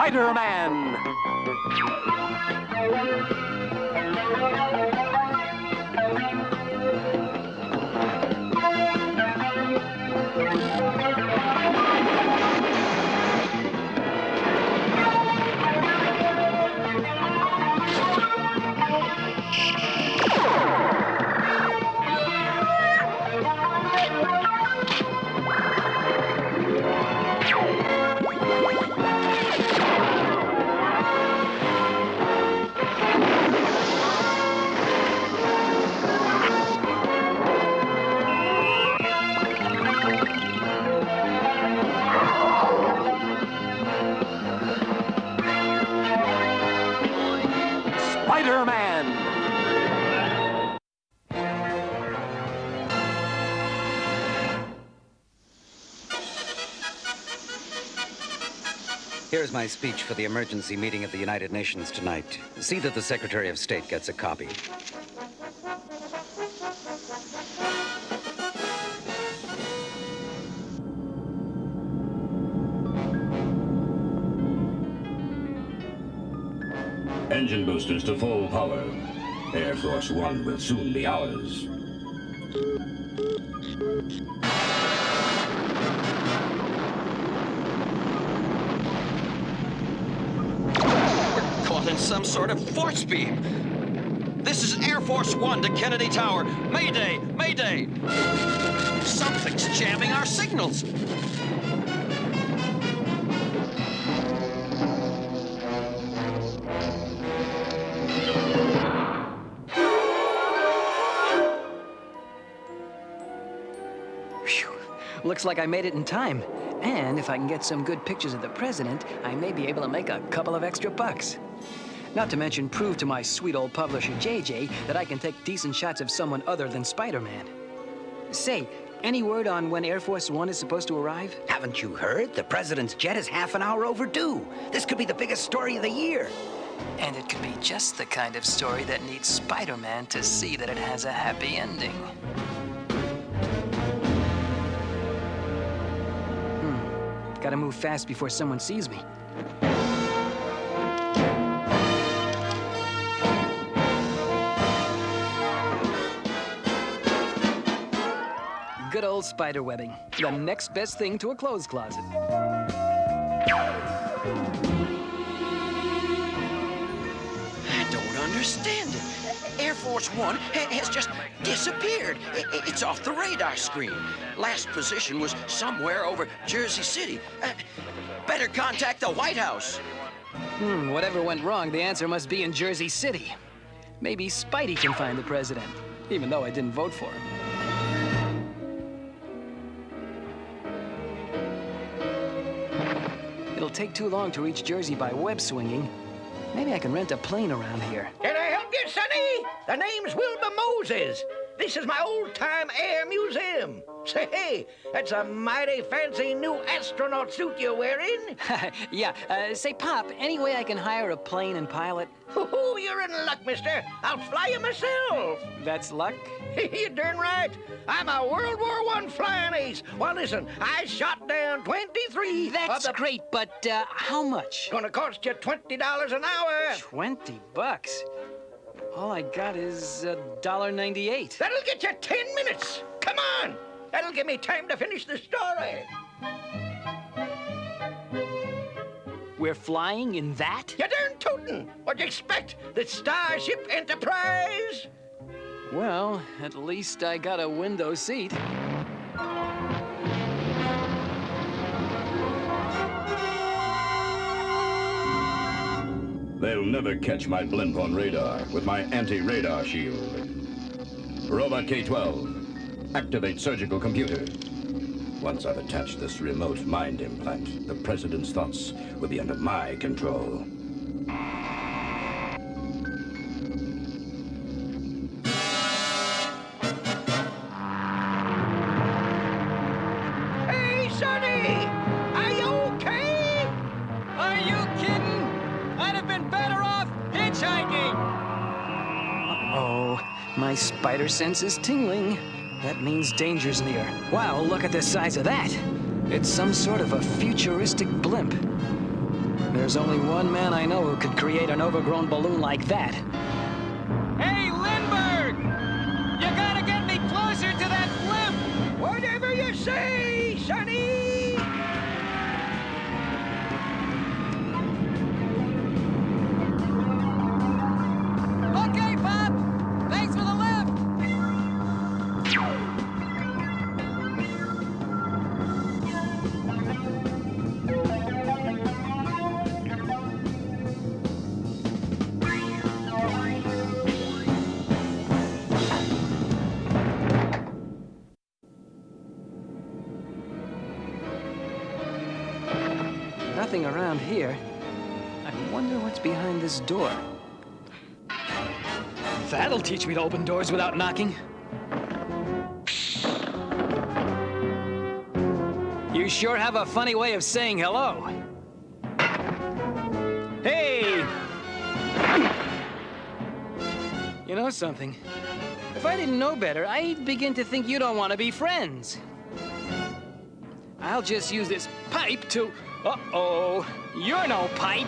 Spider-Man! Spider-Man! Here's my speech for the emergency meeting of the United Nations tonight. See that the Secretary of State gets a copy. Engine boosters to full power. Air Force One will soon be ours. We're caught in some sort of force beam. This is Air Force One to Kennedy Tower. Mayday! Mayday! Something's jamming our signals. Looks like I made it in time. And if I can get some good pictures of the president, I may be able to make a couple of extra bucks. Not to mention prove to my sweet old publisher, JJ, that I can take decent shots of someone other than Spider-Man. Say, any word on when Air Force One is supposed to arrive? Haven't you heard? The president's jet is half an hour overdue. This could be the biggest story of the year. And it could be just the kind of story that needs Spider-Man to see that it has a happy ending. Gotta move fast before someone sees me. Good old spider webbing. The next best thing to a clothes closet. I don't understand it. Air Force One has just disappeared. It's off the radar screen. Last position was somewhere over Jersey City. Better contact the White House. Whatever went wrong, the answer must be in Jersey City. Maybe Spidey can find the president, even though I didn't vote for him. It'll take too long to reach Jersey by web swinging. Maybe I can rent a plane around here. Can I help you, Sonny? The name's Wilbur Moses. This is my old-time air museum. Say, hey, that's a mighty fancy new astronaut suit you're wearing. Yeah, say, Pop, any way I can hire a plane and pilot? Oh, you're in luck, mister. I'll fly you myself. That's luck? You're darn right. I'm a World War I flying ace. Well, listen, I shot down 23 That's great, but how much? Gonna cost you $20 an hour. 20 bucks? All I got is $1.98. That'll get you 10 minutes. Come on. That'll give me time to finish the story. We're flying in that? You darn tootin'. What'd you expect? The Starship Enterprise? Well, at least I got a window seat. They'll never catch my blimp on radar with my anti-radar shield. Robot K-12, activate surgical computer. Once I've attached this remote mind implant, the president's thoughts will be under my control. Hey, Sonny! Are you okay? Are you kidding? I'd have been better off hitchhiking! Uh-oh, my spider sense is tingling. That means danger's near. Wow, look at the size of that. It's some sort of a futuristic blimp. There's only one man I know who could create an overgrown balloon like that. Hey, Lindbergh! You gotta get me closer to that blimp! Whatever you say, Sonny! Okay, Pop! Thanks for the lift! Nothing around here. I wonder what's behind this door. That'll teach me to open doors without knocking. You sure have a funny way of saying hello. Hey! You know something? If I didn't know better, I'd begin to think you don't want to be friends. I'll just use this pipe to... Uh-oh, you're no pipe.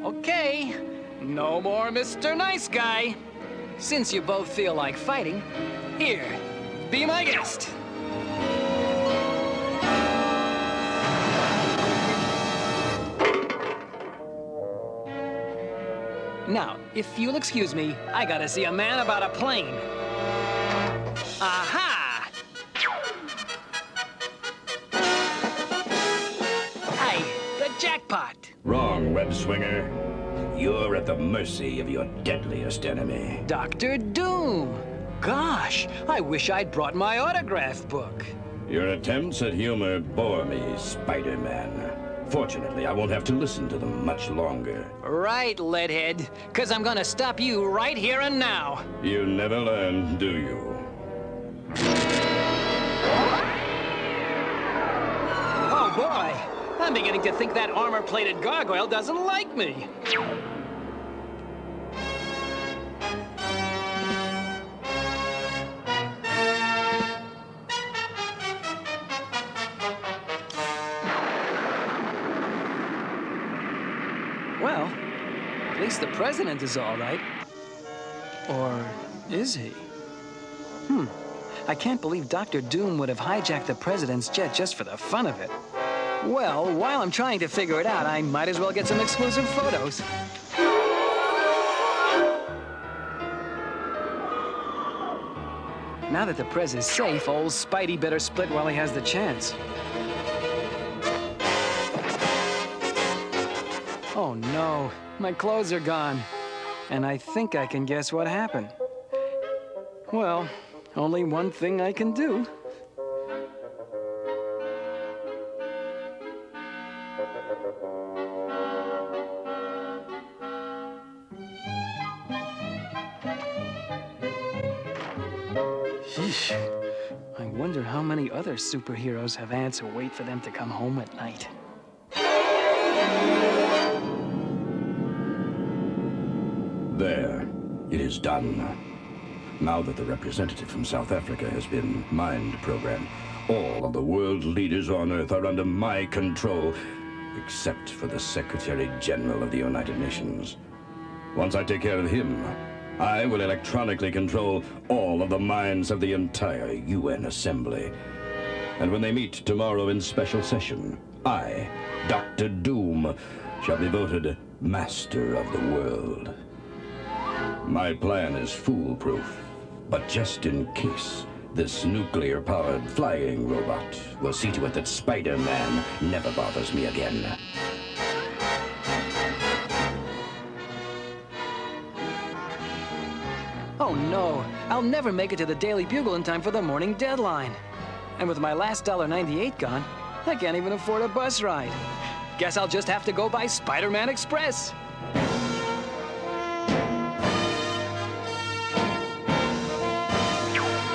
Okay, no more Mr. Nice Guy. Since you both feel like fighting, here, be my guest. Now, if you'll excuse me, I gotta see a man about a plane. Aha! Jackpot! Wrong, web swinger. You're at the mercy of your deadliest enemy. Dr. Doom! Gosh, I wish I'd brought my autograph book. Your attempts at humor bore me, Spider-Man. Fortunately, I won't have to listen to them much longer. Right, Leadhead, 'cause I'm gonna stop you right here and now. You never learn, do you? Oh, boy! I'm beginning to think that armor-plated gargoyle doesn't like me. Well, at least the president is all right. Or is he? I can't believe Dr. Doom would have hijacked the president's jet just for the fun of it. Well, while I'm trying to figure it out, I might as well get some exclusive photos. Now that the Prez is safe, old Spidey better split while he has the chance. Oh no, my clothes are gone. And I think I can guess what happened. Well, only one thing I can do. Sheesh. I wonder how many other superheroes have aunts who wait for them to come home at night. There. It is done. Now that the representative from South Africa has been mind-programmed, all of the world leaders on Earth are under my control, except for the Secretary General of the United Nations. Once I take care of him, I will electronically control all of the minds of the entire UN Assembly. And when they meet tomorrow in special session, I, Dr. Doom, shall be voted Master of the World. My plan is foolproof, but just in case, this nuclear-powered flying robot will see to it that Spider-Man never bothers me again. Oh no, I'll never make it to the Daily Bugle in time for the morning deadline. And with my last $1.98 gone, I can't even afford a bus ride. Guess I'll just have to go by Spider-Man Express.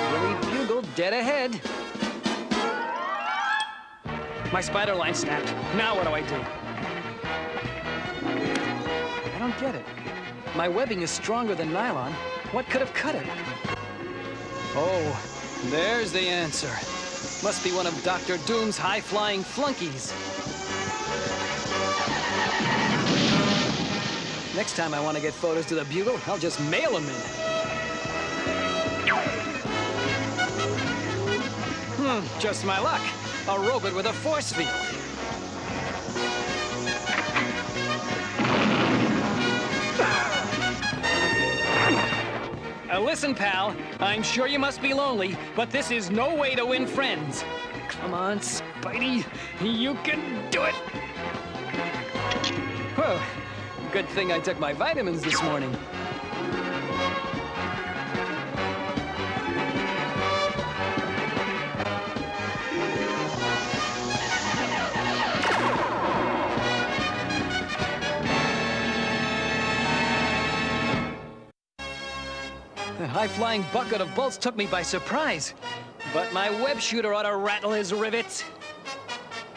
Daily Bugle dead ahead. My spider line snapped. Now what do I do? I don't get it. My webbing is stronger than nylon. What could have cut it? Oh, there's the answer. Must be one of Dr. Doom's high-flying flunkies. Next time I want to get photos to the Bugle, I'll just mail them in. Just my luck. A robot with a force field. Listen, pal, I'm sure you must be lonely, but this is no way to win friends. Come on, Spidey, you can do it. Whoa, good thing I took my vitamins this morning. The high-flying bucket of bolts took me by surprise, but my web shooter ought to rattle his rivets.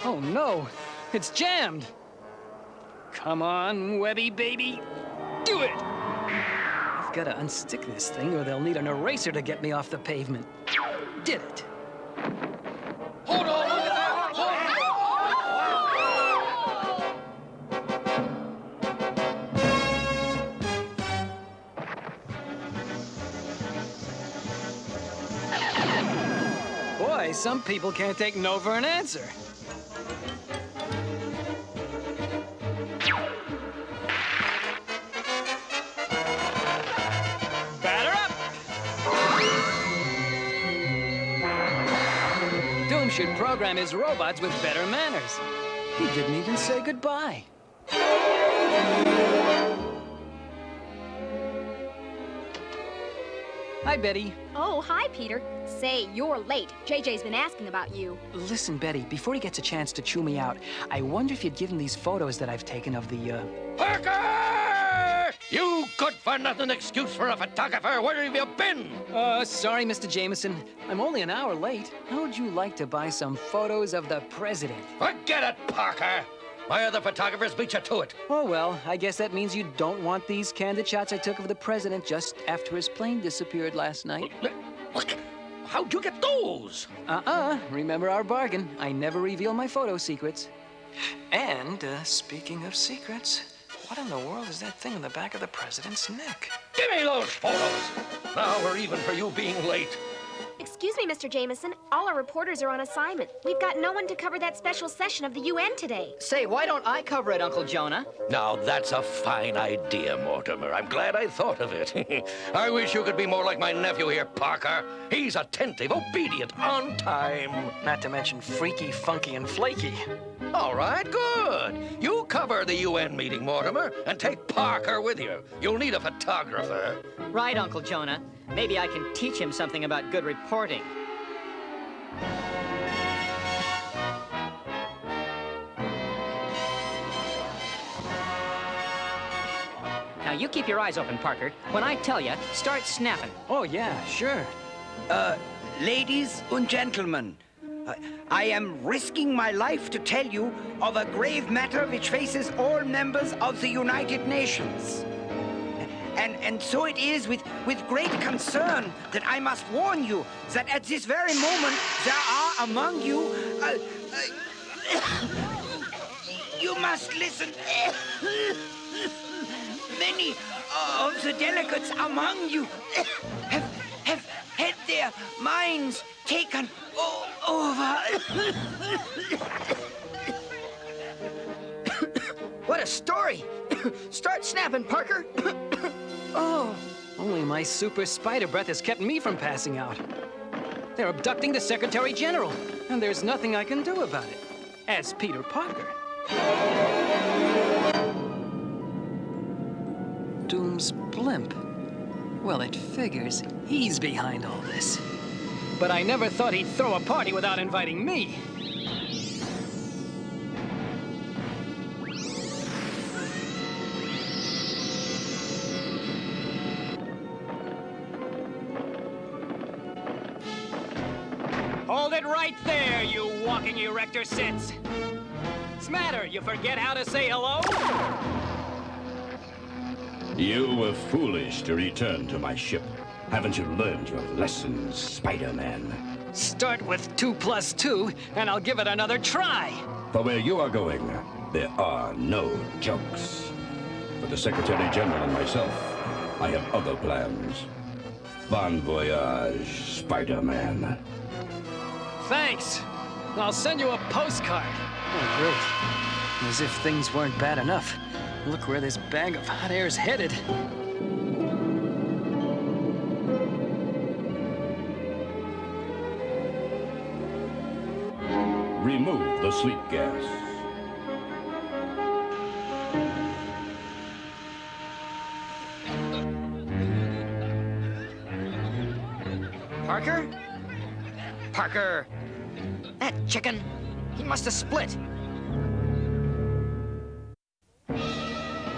Oh no, it's jammed. Come on, Webby baby, do it. I've got to unstick this thing or they'll need an eraser to get me off the pavement. Did it. Hold on, look at that! Boy, some people can't take no for an answer. Batter up! Doom should program his robots with better manners. He didn't even say goodbye. Hi, Betty. Oh, hi, Peter. Say, you're late. JJ's been asking about you. Listen, Betty, before he gets a chance to chew me out, I wonder if you'd give him these photos that I've taken of the, Parker! You good-for-nothing excuse for a photographer. Where have you been? Sorry, Mr. Jameson. I'm only an hour late. How would you like to buy some photos of the president? Forget it, Parker. My other photographers beat you to it. Oh, well, I guess that means you don't want these candid shots I took of the president just after his plane disappeared last night. What? How'd you get those? Remember our bargain. I never reveal my photo secrets. And, speaking of secrets, what in the world is that thing in the back of the president's neck? Give me those photos. Now we're even for you being late. Excuse me, Mr. Jameson. All our reporters are on assignment. We've got no one to cover that special session of the UN today. Say, why don't I cover it, Uncle Jonah? Now, that's a fine idea, Mortimer. I'm glad I thought of it. I wish you could be more like my nephew here, Parker. He's attentive, obedient, on time. Not to mention freaky, funky, and flaky. All right, good. You cover the UN meeting, Mortimer, and take Parker with you. You'll need a photographer. Right, Uncle Jonah. Maybe I can teach him something about good reporting. Now, you keep your eyes open, Parker. When I tell you, start snapping. Oh, yeah, sure. Ladies and gentlemen, I am risking my life to tell you of a grave matter which faces all members of the United Nations. And so it is with great concern that I must warn you that at this very moment there are among you... you must listen. Many of the delegates among you have had their minds taken over. What a story! Start snapping, Parker! Oh, only my super spider breath has kept me from passing out. They're abducting the Secretary General, and there's nothing I can do about it, as Peter Parker. Doom's blimp. Well, it figures he's behind all this. But I never thought he'd throw a party without inviting me. Hold it right there, you walking erector sits. Smatter, you forget how to say hello? You were foolish to return to my ship. Haven't you learned your lessons, Spider-Man? Start with 2 plus 2, and I'll give it another try. For where you are going, there are no jokes. For the Secretary General and myself, I have other plans. Bon voyage, Spider-Man. Thanks. I'll send you a postcard. Oh, great. As if things weren't bad enough. Look where this bag of hot air's headed. Remove the sleep gas. Parker? Parker! That chicken, he must have split.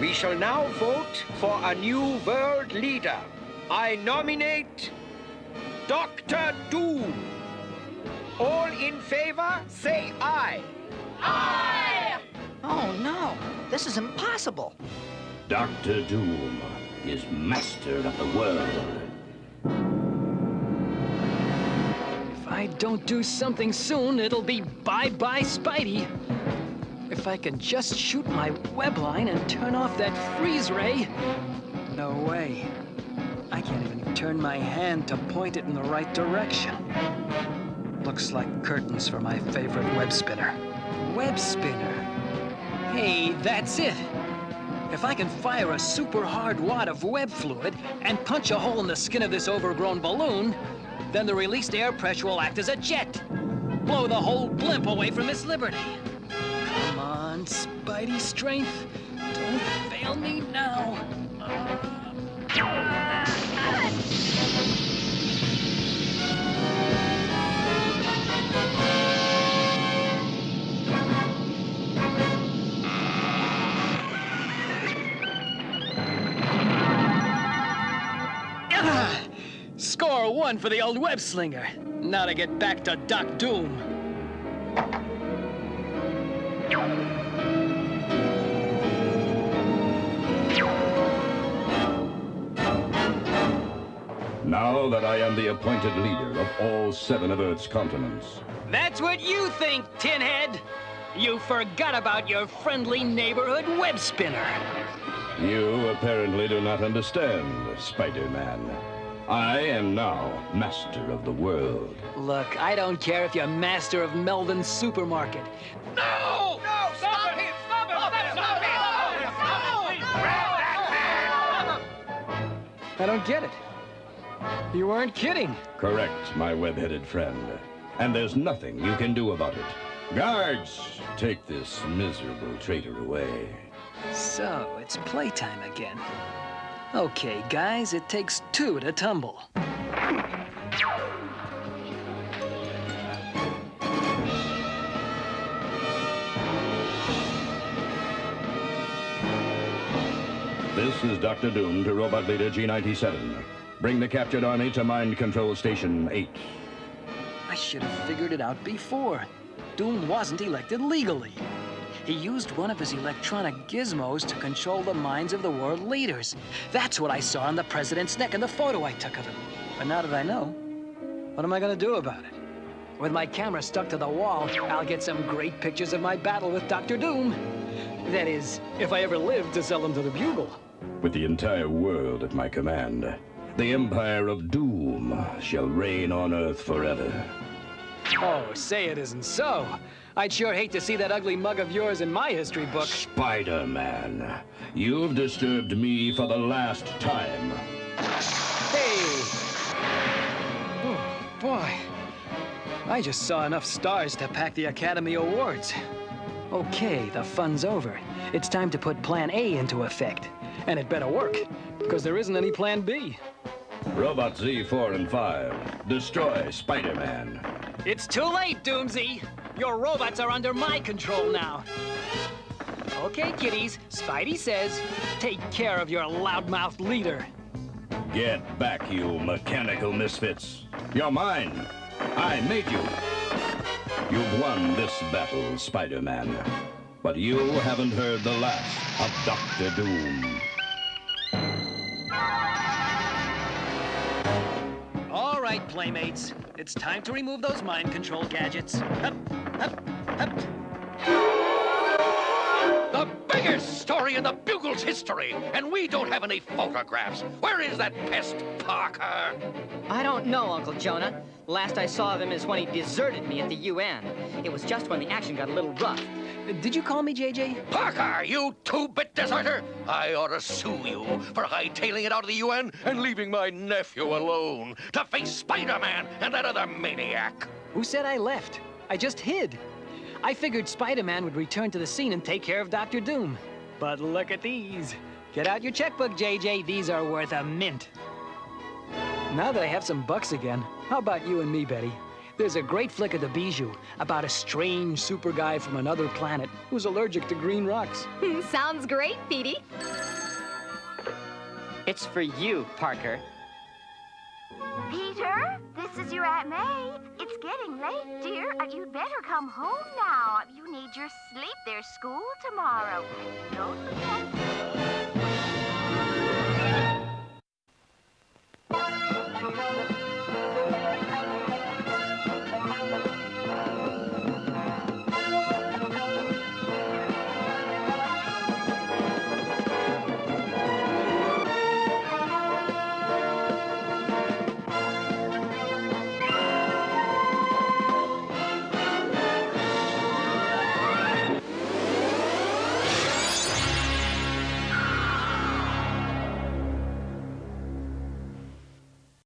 We shall now vote for a new world leader. I nominate Dr. Doom. All in favor, say aye. Oh, no. This is impossible. Dr. Doom is master of the world. If I don't do something soon, it'll be bye-bye Spidey. If I can just shoot my web line and turn off that freeze ray. No way. I can't even turn my hand to point it in the right direction. Looks like curtains for my favorite web spinner. Web spinner? Hey, that's it. If I can fire a super hard wad of web fluid and punch a hole in the skin of this overgrown balloon, then the released air pressure will act as a jet. Blow the whole blimp away from its liberty. Come on, Spidey strength. Don't fail me now. Score 1 for the old web slinger. Now to get back to Doc Doom. Now that I am the appointed leader of all 7 of Earth's continents. That's what you think, Tinhead. You forgot about your friendly neighborhood web spinner. You apparently do not understand, Spider-Man. I am now master of the world. Look, I don't care if you're master of Melvin's supermarket. No! No! Stop him! Stop him! Stop him! I don't get it. You weren't kidding. Correct, my web-headed friend. And there's nothing you can do about it. Guards, take this miserable traitor away. So, it's playtime again. Okay, guys, it takes 2 to tumble. This is Dr. Doom to Robot Leader G97. Bring the captured army to Mind Control Station 8. I should have figured it out before. Doom wasn't elected legally. He used one of his electronic gizmos to control the minds of the world leaders. That's what I saw on the president's neck in the photo I took of him. But now that I know, what am I gonna do about it? With my camera stuck to the wall, I'll get some great pictures of my battle with Dr. Doom. That is, if I ever live to sell them to the Bugle. With the entire world at my command, the Empire of Doom shall reign on Earth forever. Oh, say it isn't so. I'd sure hate to see that ugly mug of yours in my history book. Spider-Man, you've disturbed me for the last time. Hey! Oh, boy. I just saw enough stars to pack the Academy Awards. Okay, the fun's over. It's time to put Plan A into effect. And it better work, because there isn't any Plan B. Robot Z4 and 5, destroy Spider-Man. It's too late, Doomsy. Your robots are under my control now. Okay, kiddies, Spidey says, take care of your loudmouth leader. Get back, you mechanical misfits. You're mine. I made you. You've won this battle, Spider-Man. But you haven't heard the last of Dr. Doom. All right, right, playmates. It's time to remove those mind control gadgets. Hup, hup, hup. The biggest story in the Bugle's history, and we don't have any photographs. Where is that pest, Parker? I don't know, Uncle Jonah. Last I saw of him is when he deserted me at the UN. It was just when the action got a little rough. Did you call me, JJ? Parker, you two-bit deserter! I ought to sue you for hightailing it out of the UN and leaving my nephew alone to face Spider-Man and that other maniac. Who said I left? I just hid. I figured Spider-Man would return to the scene and take care of Dr. Doom. But look at these. Get out your checkbook, JJ. These are worth a mint. Now that I have some bucks again, how about you and me, Betty? There's a great flick of the Bijou about a strange super guy from another planet who's allergic to green rocks. Sounds great, Petey. It's for you, Parker. Peter, this is your Aunt May. It's getting late, dear. You'd better come home now. You need your sleep. There's school tomorrow. Don't forget.